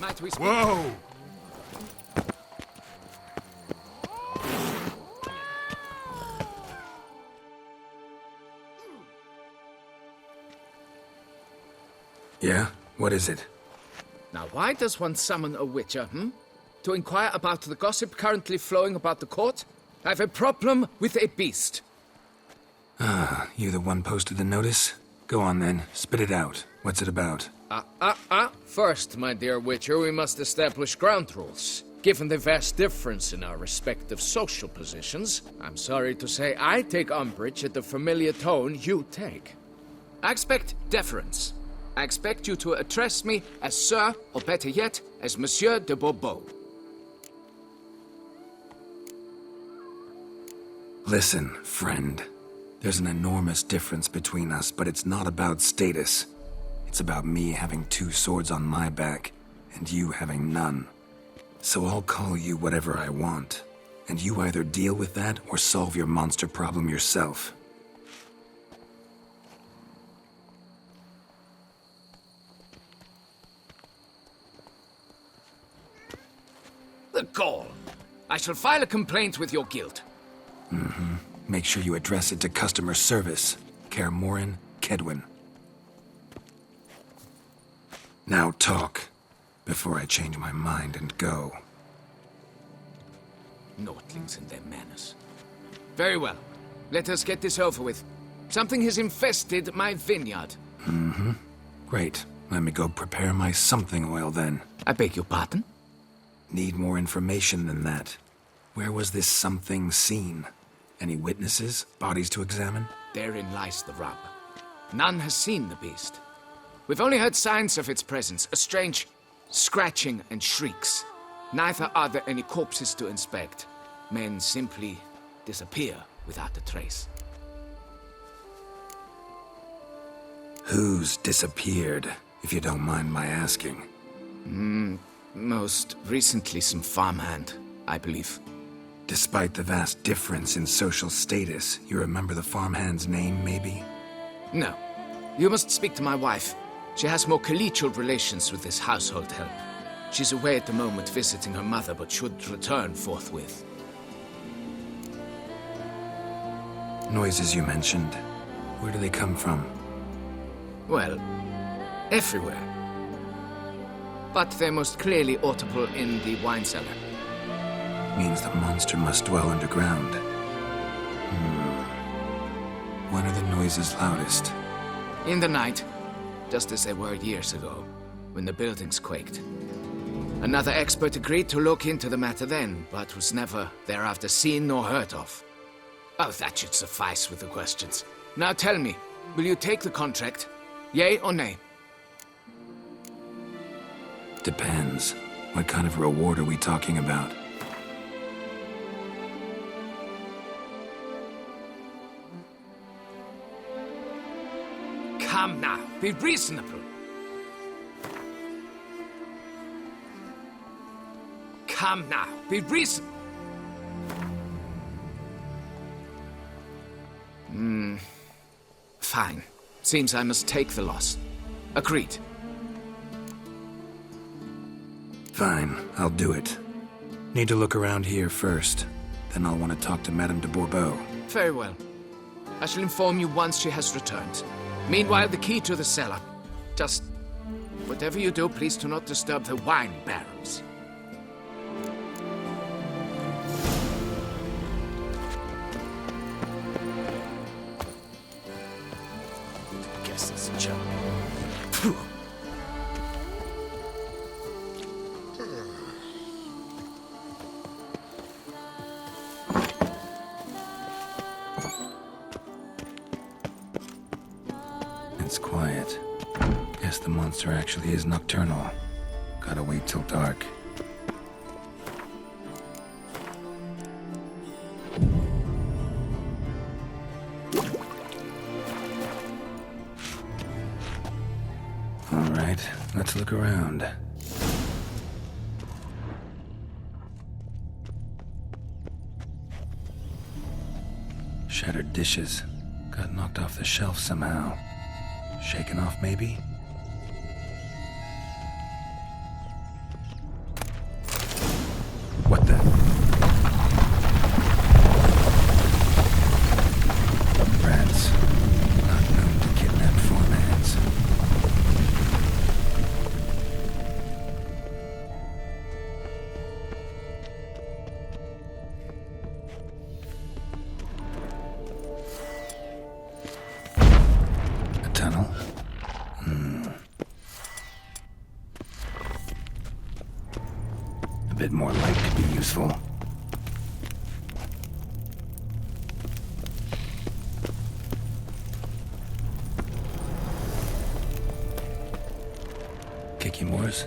Might we speak? Whoa! Yeah? What is it? Now, why does one summon a witcher, To inquire about the gossip currently flowing about the court? I have a problem with a beast. Ah, you the one posted the notice? Go on then, spit it out. What's it about? First, my dear witcher, we must establish ground rules. Given the vast difference in our respective social positions, I'm sorry to say I take umbrage at the familiar tone you take. I expect deference. I expect you to address me as Sir, or better yet, as Monsieur de Bourbeau. Listen, friend. There's an enormous difference between us, but it's not about status. It's about me having 2 swords on my back, and you having none. So I'll call you whatever I want, and you either deal with that or solve your monster problem yourself. The gall! I shall file a complaint with your guild. Make sure you address it to customer service. Kaer Morhen, Kedwin. Now talk, before I change my mind and go. Notlings and their manners. Very well. Let us get this over with. Something has infested my vineyard. Great. Let me go prepare my something oil then. I beg your pardon? Need more information than that. Where was this something seen? Any witnesses? Bodies to examine? Therein lies the rub. None has seen the beast. We've only heard signs of its presence, a strange scratching and shrieks. Neither are there any corpses to inspect. Men simply disappear without a trace. Who's disappeared, if you don't mind my asking? Most recently some farmhand, I believe. Despite the vast difference in social status, you remember the farmhand's name, maybe? No. You must speak to my wife. She has more collegial relations with this household help. She's away at the moment visiting her mother, but should return forthwith. Noises you mentioned. Where do they come from? Well, everywhere. But they're most clearly audible in the wine cellar. Means the monster must dwell underground. When are the noises loudest? In the night, just as they were years ago, when the buildings quaked. Another expert agreed to look into the matter then, but was never thereafter seen nor heard of. Oh, that should suffice with the questions. Now tell me, will you take the contract? Yea or nay? Depends. What kind of reward are we talking about? Come now, be reasonable. Come now, be reasonable. Fine. Seems I must take the loss. Agreed. Fine, I'll do it. Need to look around here first. Then I'll want to talk to Madame de Bourbeau. Very well. I shall inform you once she has returned. Meanwhile, the key to the cellar. Just whatever you do, please do not disturb the wine barrels. Guess it's a joke. Phew. It's quiet. Guess the monster actually is nocturnal. Gotta wait till dark. Alright, let's look around. Shattered dishes. Got knocked off the shelf somehow. Shaken off, maybe? bit more light could be useful. Kikimores?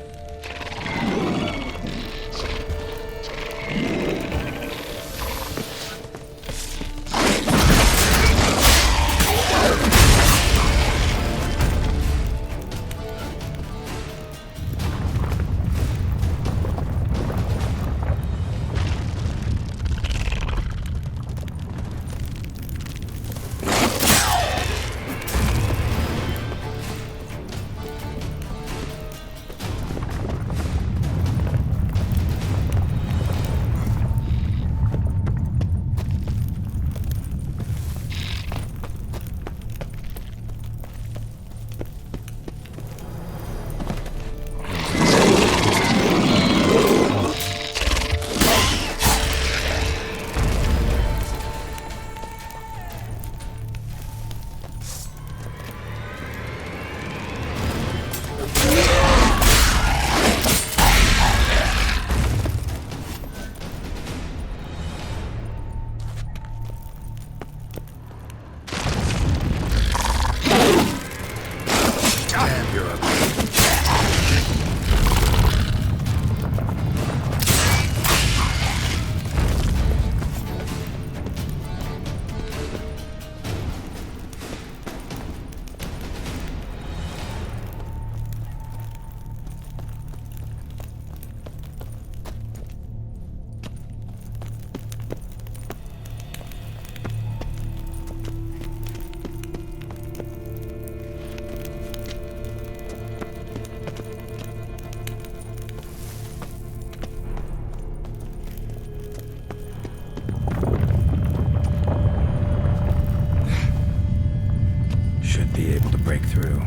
Be able to break through.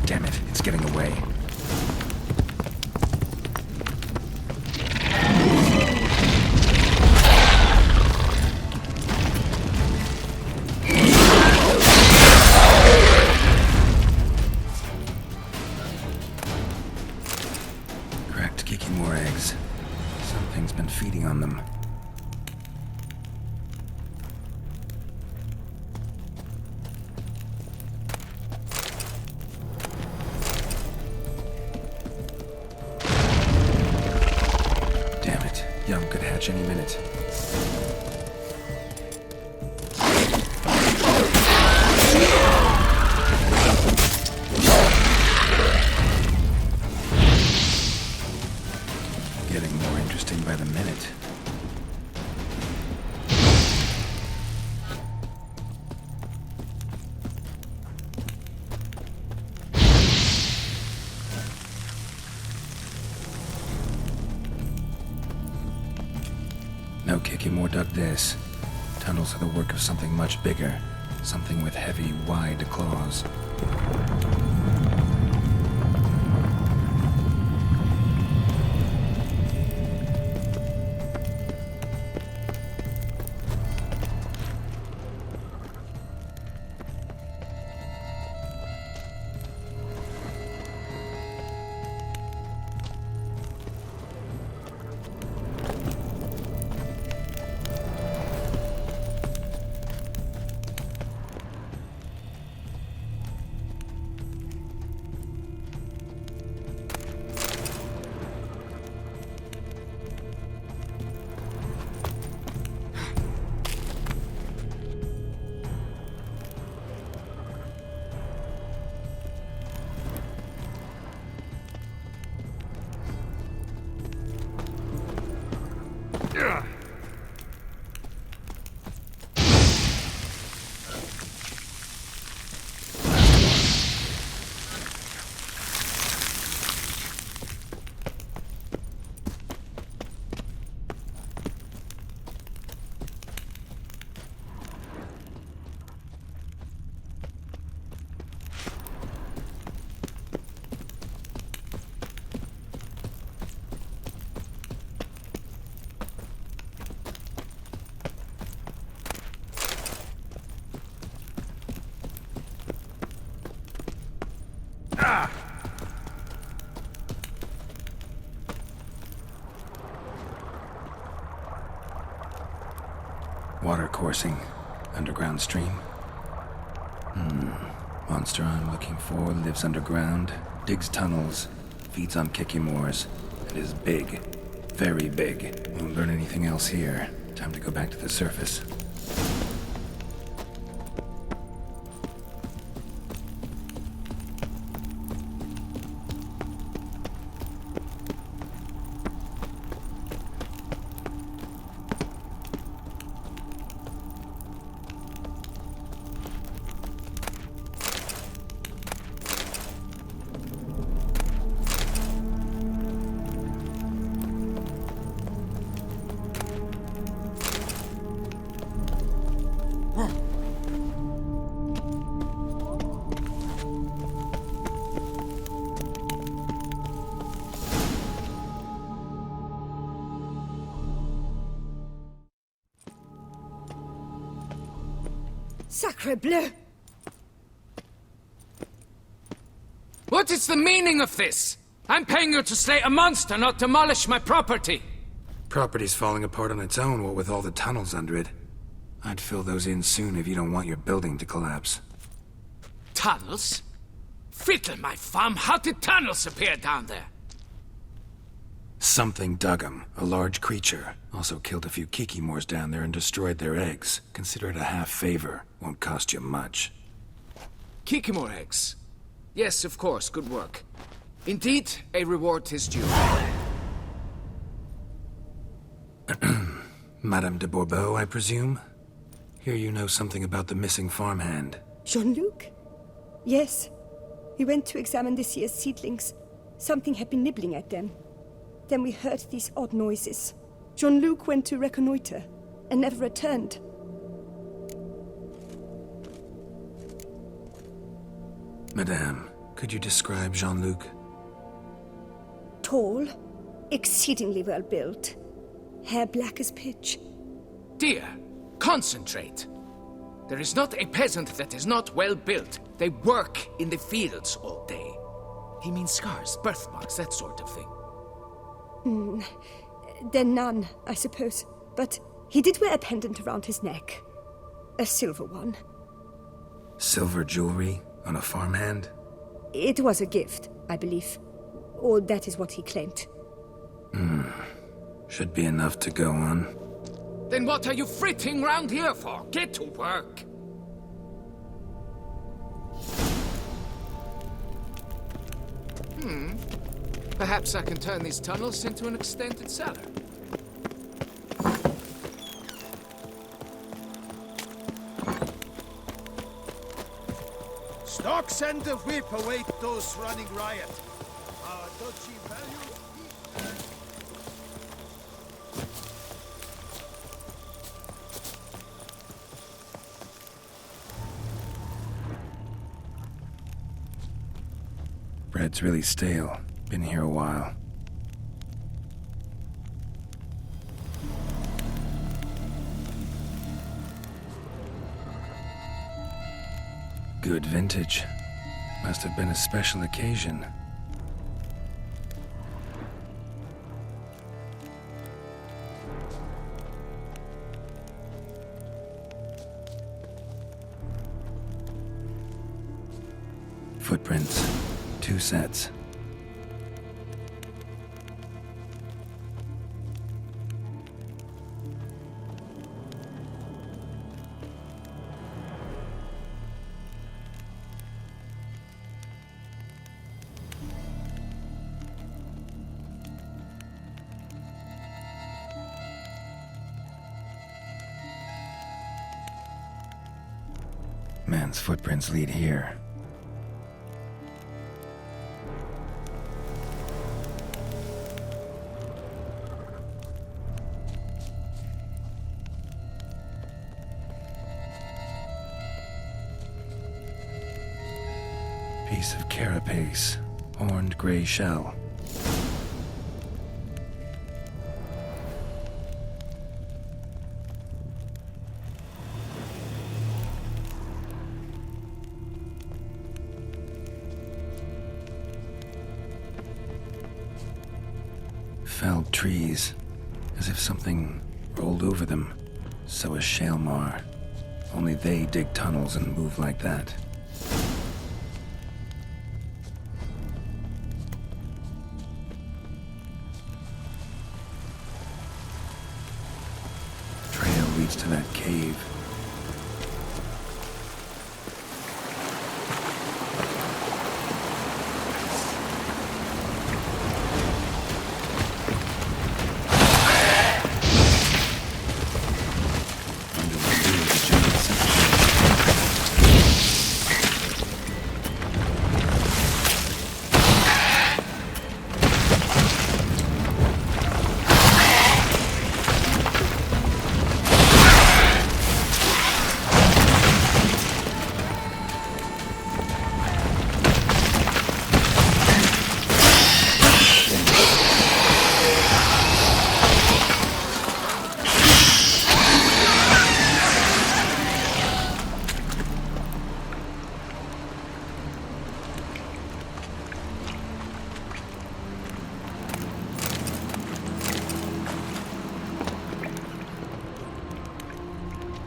Damn it, it's getting away. Cracked Kikimore eggs. Something's been feeding on them. Damn it. Young could hatch any minute. Getting more interesting by the minute. No Kikimore dug this. Tunnels are the work of something much bigger. Something with heavy, wide claws. coursing. Underground stream. Monster I'm looking for lives underground, digs tunnels, feeds on Kikimores, and is big. Very big. Won't learn anything else here. Time to go back to the surface. Sacre bleu! What is the meaning of this? I'm paying you to slay a monster, not demolish my property. Property's falling apart on its own, what with all the tunnels under it. I'd fill those in soon if you don't want your building to collapse. Tunnels? Fiddle my thumb, how did tunnels appear down there? Something dug 'em. A large creature. Also killed a few Kikimores down there and destroyed their eggs. Consider it a half favor. Won't cost you much. Kikimore eggs. Yes, of course, good work. Indeed, a reward is due. Madame de Bourbeau, I presume? Hear you know something about the missing farmhand. Jean-Luc? Yes. We went to examine this year's seedlings. Something had been nibbling at them. Then we heard these odd noises. Jean-Luc went to reconnoiter and never returned. Madame, could you describe Jean-Luc? Tall, exceedingly well built, hair black as pitch. Dear, concentrate. There is not a peasant that is not well built. They work in the fields all day. He means scars, birthmarks, that sort of thing. Then none, I suppose. But he did wear a pendant around his neck. A silver one. Silver jewelry on a farmhand? It was a gift, I believe. Or that is what he claimed. Should be enough to go on. Then what are you fritting round here for? Get to work. Perhaps I can turn these tunnels into an extended cellar. Stocks and the whip await those running riot. Our duchy values... Bread's really stale. Been here a while. Good vintage. Must have been a special occasion. Footprints. 2 sets. Man's footprints lead here. Piece of carapace, horned gray shell. Felled trees, as if something rolled over them. So is Shaelmar. Only they dig tunnels and move like that. Trail leads to that cave.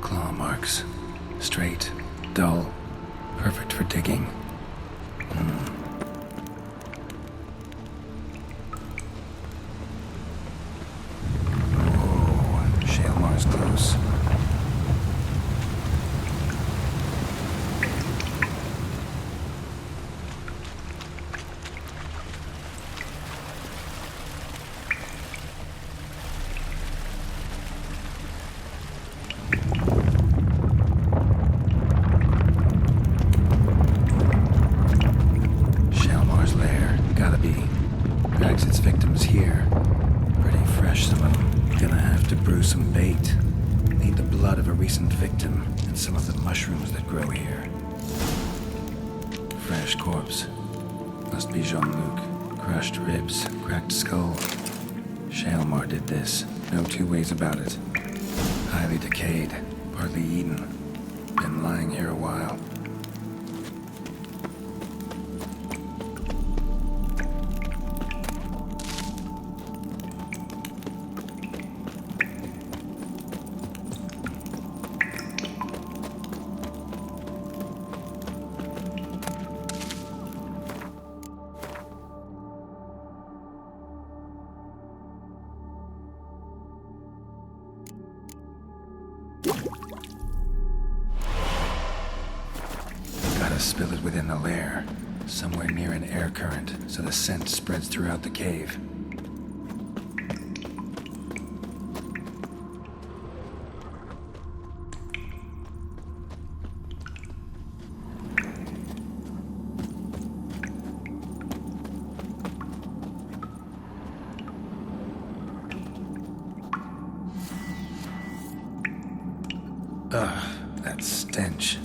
Claw marks. Straight, dull, perfect for digging. Whoa, Shaelmar's close. Shaelmar's lair, gotta be. Drags its victims here. Pretty fresh, some of them. Gonna have to brew some bait. Need the blood of a recent victim and some of the mushrooms that grow here. Fresh corpse. Must be Jean-Luc. Crushed ribs, cracked skull. Shaelmar did this. No two ways about it. Highly decayed, partly eaten. Been lying here a while. Gotta spill it within the lair, somewhere near an air current, so the scent spreads throughout the cave. Ugh, that stench.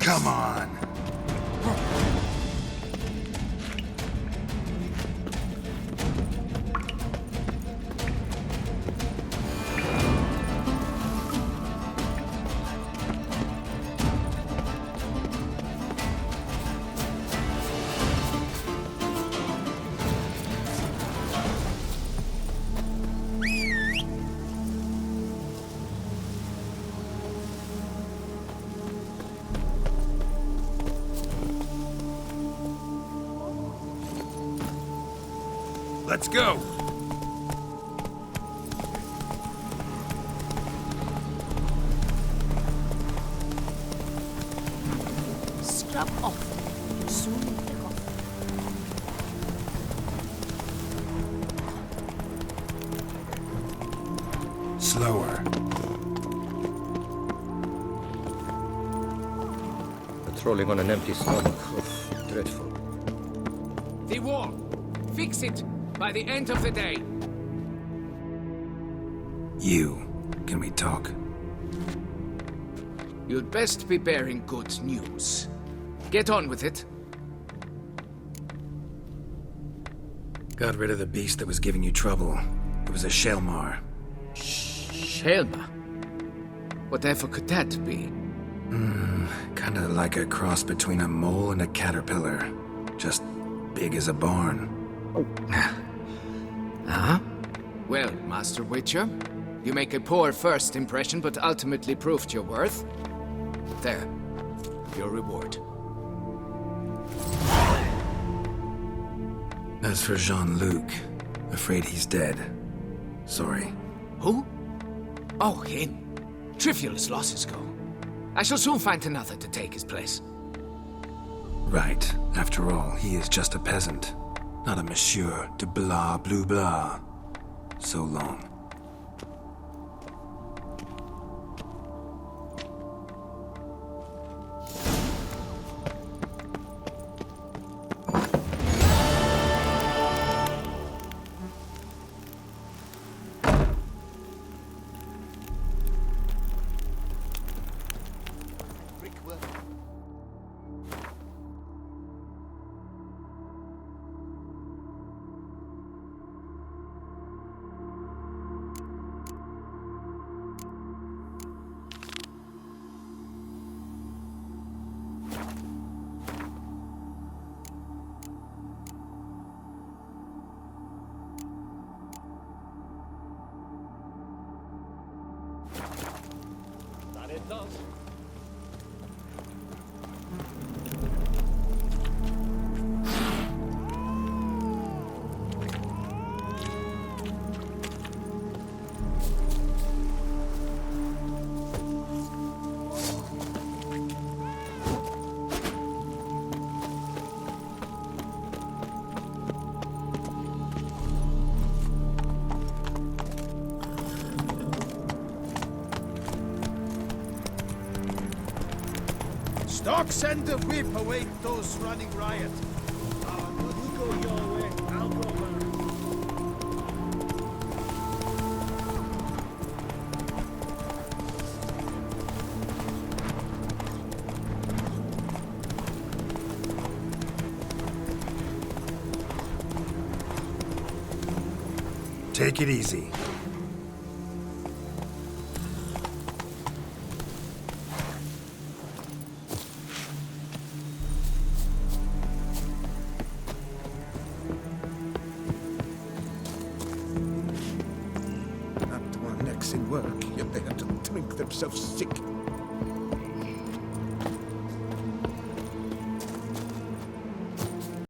Come on. Let's go! Scrub off. You'll soon need the coffee. Slower. Patrolling on an empty stomach. Oof, dreadful. The wall! Fix it! By the end of the day! You. Can we talk? You'd best be bearing good news. Get on with it. Got rid of the beast that was giving you trouble. It was a Shelmar. Shelma? Whatever could that be? Kinda like a cross between a mole and a caterpillar. Just big as a barn. Huh? Well, Master Witcher, you make a poor first impression, but ultimately proved your worth. There. Your reward. As for Jean-Luc, afraid he's dead. Sorry. Who? Oh, him. Trivial as losses go. I shall soon find another to take his place. Right. After all, he is just a peasant. Not a monsieur de blah blue blah. So long. Stocks and the whip await those running riot. You go your way, I'll go mine. Take it easy. Up to our necks in work, yet they have to drink themselves sick.